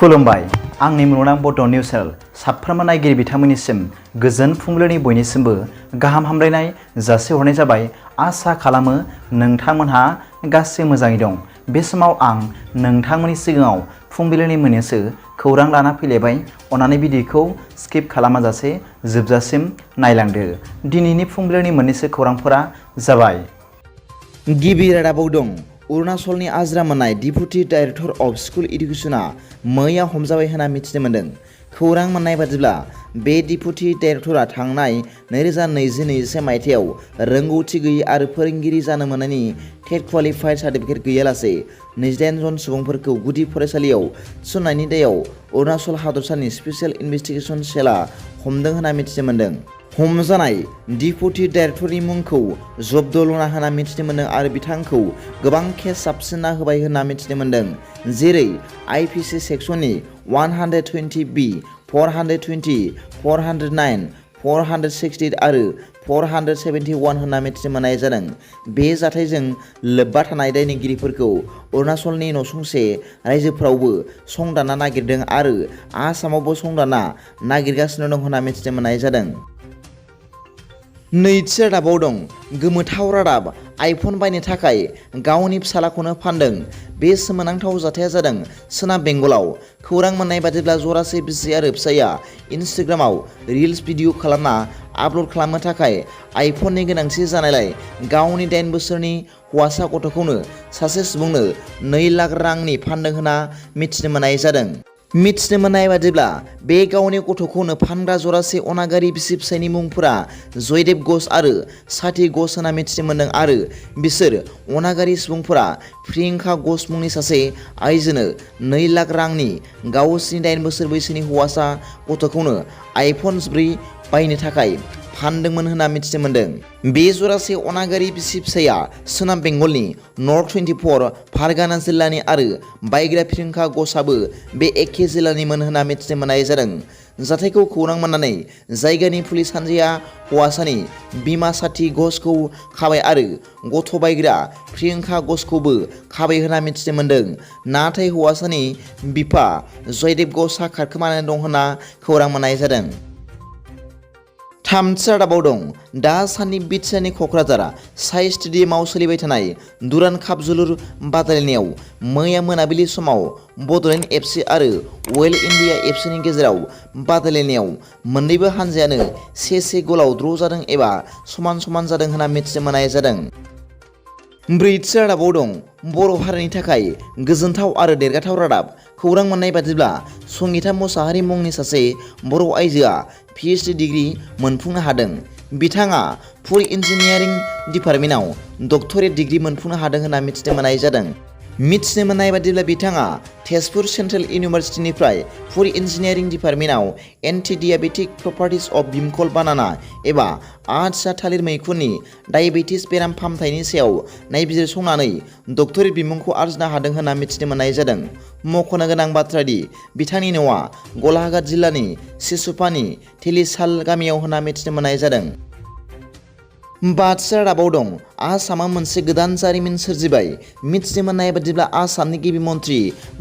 खुलुमबाय आंनि मुलुगनां बड' निउस चेनेल साफ्रोमबो नायगिरि बिथांमोननिसिम गोजोन फुंबिलिनि बयनिसिमबो गाहाम हामलायनाय जासिहरनाय जाबाय। आसा खालामो नोंथांमोनहा गासै मोजाङै दं। बे समाव आं नोंथांमोननि सिगाङाव फुंबिलिनि मोननैसो खौरां लाना फैलायबाय। अन्नानै भिडिअखौ स्किप खालामाजासे जोबजासिम नायलांदो। दिनैनि फुंबिलिनि मोननैसो खौरांफोरा जाबाय। गिबि रादाबाव दं। अरुणाचलनि आजिरा मोननाय डेपुटि डाइरेक्टर अफ स्कुल इडुकेसनआ मैया हमजाबाय होनना मिथिनो मोन्दों। खौरां मोननाय बादिब्ला बे डेपुटि डाइरेक्टरआ थांनाय 2020-21 मायथाइयाव रोंगौथि गैयै आरो फोरोंगिरि जानो मोननायनि टेट क्वालिफाइड सार्टिफिकेट गैयालासे 28 जन सुबुंफोरखौ गुदि फरायसालियाव थिसननायनि दायाव अरुणाचल हादरसानि स्पेसियेल इन्भेस्टिगेसन सेलआ हमदों होनना मिथिनो मोन्दों। हमजानाय डेपुटि डाइरेक्टरनि मुंखौ जब्दलना होनना मिथिनो मोन्दों आरो बिथांखौ गोबां केस साबसिनना होबाय होनना मिथिनो मोन्दों। जेरै आईपीसी सेक्सननि 120B, 420, 409, 468 आरो 471 होनना मिथिनो मोननाय जादों। बे जाथायजों लोब्बा थानाय दायनिगिरिफोरखौ अरुणाचलनि नसुंसे रायजोफोरावबो संदानना नागिरदों आरो आसामावबो संदानना नागिरगासिनो दं होनना मिथिनो मोननाय जादों। नैथि रादाबाव दं। गोमोथाव रादाब। आइफन बायनो थाखाय गावनि फिसालाखौनो फानदों। बे सोमोनांथाव जाथाया जादों सोनाब बेंगलाव। खौरां मोननाय बादिब्ला जरासे बिसि आरो फिसाइया इन्स्टाग्रामाव रिल्स भिडिअ खालामना आपल'ड खालामनो थाखाय आइफननि गोनांथि जानायलाय गावनि 8 बोसोरनि हौवासा गथ'खौनो सासे सुबुंनो 2 लाख रांनि फानदों होनना मिथिनो मोननाय जादों। मिथिनो मोननाय बादिब्ला बे गावनि गथ'खौनो फानग्रा जरासे अनागारि बिसि फिसायनि मुंफोरा जयदेब घोष आरो साथी घोष होनना मिथिनो मोन्दों आरो बिसोर अनागारि सुबुंफोरा प्रियंका घोष मुंनि सासे आइजोनो 2 लाख रांनि गावसिनि 8 बोसोर बैसोनि हौवासा गथ'खौनो आइफन 4 बायनो थाखाय फानदोंमोन होनना मिथिनो मोन्दों। बे जरासे अनागारि बिसि फिसाया सोनाब बेंगलनि नर्थ 24 फारगाना जिल्लानि आरो बायग्रा प्रियंका घोषआबो बे एखे जिल्लानिमोन होनना मिथिनो मोननाय जादों। जाथायखौ खौरां मोननानै जायगानि पुलिस हान्जाया हौवासानि बिमा साथी घोषखौ खाबाय आरो गथ' बायग्रा प्रियंका घोषखौबो खाबाय होनना मिथिनो मोन्दों। नाथाय हौवासानि बिफा जयदेब घोषआ खारखोमानानै दं होनना खौरां मोननाय जादों। थामथि रादाबाव दं। दासान्दि बिटिआरनि क'क्राझार साइ स्टेडियामाव सोलिबाय थानाय दुरान्ड काप जोलुर बादायलायनायाव मैया मोनाबिलि समाव बड'लेण्ड एफसि आरो वेल इन्डिया एफसिनि गेजेराव बादायलायनायाव मोन्नैबो हान्जायानो 1-1 गलाव ड्र' जादों एबा समान जादों होनना मिथिनो मोननाय जादों। ब्रैथि रादाबाव दं। बर' हारिनि थाखाय गोजोनथाव आरो देरगाथाव रादाब। खौरां मोननाय बादिब्ला संगिता मुसाहारि मुंनि सासे बर' आइजोआ PhD.Degree मोनफुंनो हादों। बिथाङा फुड इन्जिनियारिं डिपार्टमेन्टआव डक्टरेट डिग्री मोनफुंनो हादों होनना मिथिनो मोननाय जादों। मिथिनो मोननाय बादिब्ला बिथाङा तेजपुर सेन्ट्रेल इउनिभार्सिटिनिफ्राय फुड इन्जिनियारिं डिपार्टमेन्टआव एन्टि डायेबेटिक प्रपार्टिज अफ भिमकल बानाना एबा आथिया थालिर मैखुननि डायेबेटिस बेराम फाहामथायनि सायाव नायबिजिरसंनानै डक्टरेट बिमुंखौ आरजिनो हादों होनना मिथिनो मोननाय जादों। मख'नो गोनां बाथ्रा दि बिथांनि न'आ गलाघाट जिल्लानि सिसुपानि थेलिसाल गामियाव होनना मिथिनो मोननाय जादों। बाथि रादाबाव दं। आसामा मोनसे गोदान जारिमिन सोरजिबाय। मिथिनो मोननाय बादिब्ला आसामनि गिबि मन्त्रि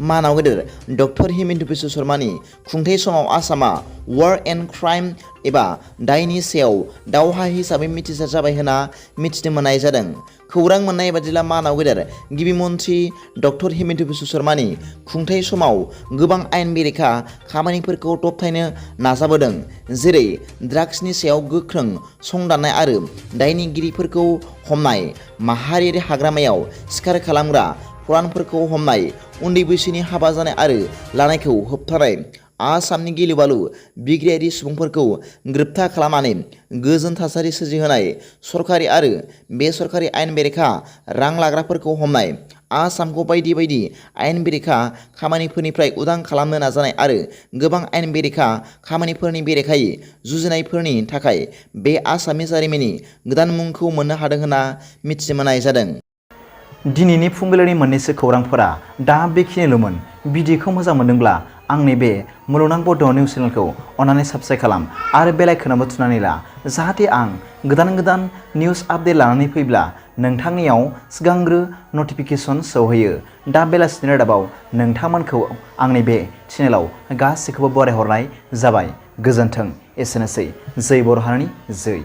मानाव गेदेर डक्टर हिमन्त बिश्व शर्मानि खुंथाय समाव आसामा वार एन्ड क्राइम एबा दायनि सायाव दावहा हिसाबै मिथिसार जाबाय होनना मिथिनो मोननाय जादों। खौरां मोननाय बादिब्ला मानाव गेदेर गिबि मन्त्रि डक्टर हिमन्त बिश्व शर्मानि खुंथाय समाव गोबां आयेन बेरेखा खामानिफोरखौ दबथायनो नाजाबोदों। जेरै ड्राग्सनि सायाव गोख्रों संदाननाय आरो दायनिगिरिफोरखौ हमनाय, माहारियारि हाग्रामायाव सिखार खालामग्रा फरानफोरखौ हमनाय, उन्दै बैसोनि हाबा जानाय आरो लानायखौ होबथानाय, आसामनि गिलुबालु बिग्रायारि सुबुंफोरखौ ग्रेप्तार खालामनानै गोजोन थासारि सोरजिहोनाय, सरकारि आरो बेसरकारि आयेन बेरेखा रां लाग्राफोरखौ हमनाय, आसामखौ बायदि बायदि आयेन बेरेखा खामानिफोरनिफ्राय उदां खालामनो नाजानाय आरो गोबां आयेन बेरेखा खामानिफोरनि बेरेखायै जुजिनायफोरनि थाखाय बे आसामनि जारिमिननि गोदान मुंखौ मोननो हादों होनना मिथिनो मोननाय जादों। दिनैनि फुंबिलिनि मोननैसो खौरांफोरा दा बेखिनिल'मोन। भिडिअखौ मोजां मोनदोंब्ला आंनि बे मुलुगनां बड' निउस चेनेलखौ अन्नानै साबस्क्राइब खालाम आरो बेल आइकनआवबो थुनानै ला जाहाथे आं गोदान गोदान निउस आपडेट लानानै फैब्ला नोंथांनियाव सिगांग्रो नटिफिकेसन सौहैयो। दा बेलासिनि रादाबाव नोंथांमोनखौ आंनि बे चेनेलाव गासैखौबो बरायहरनाय जाबाय। गोजोन्थों। एसेनोसै। जै बर' हारिनि जै।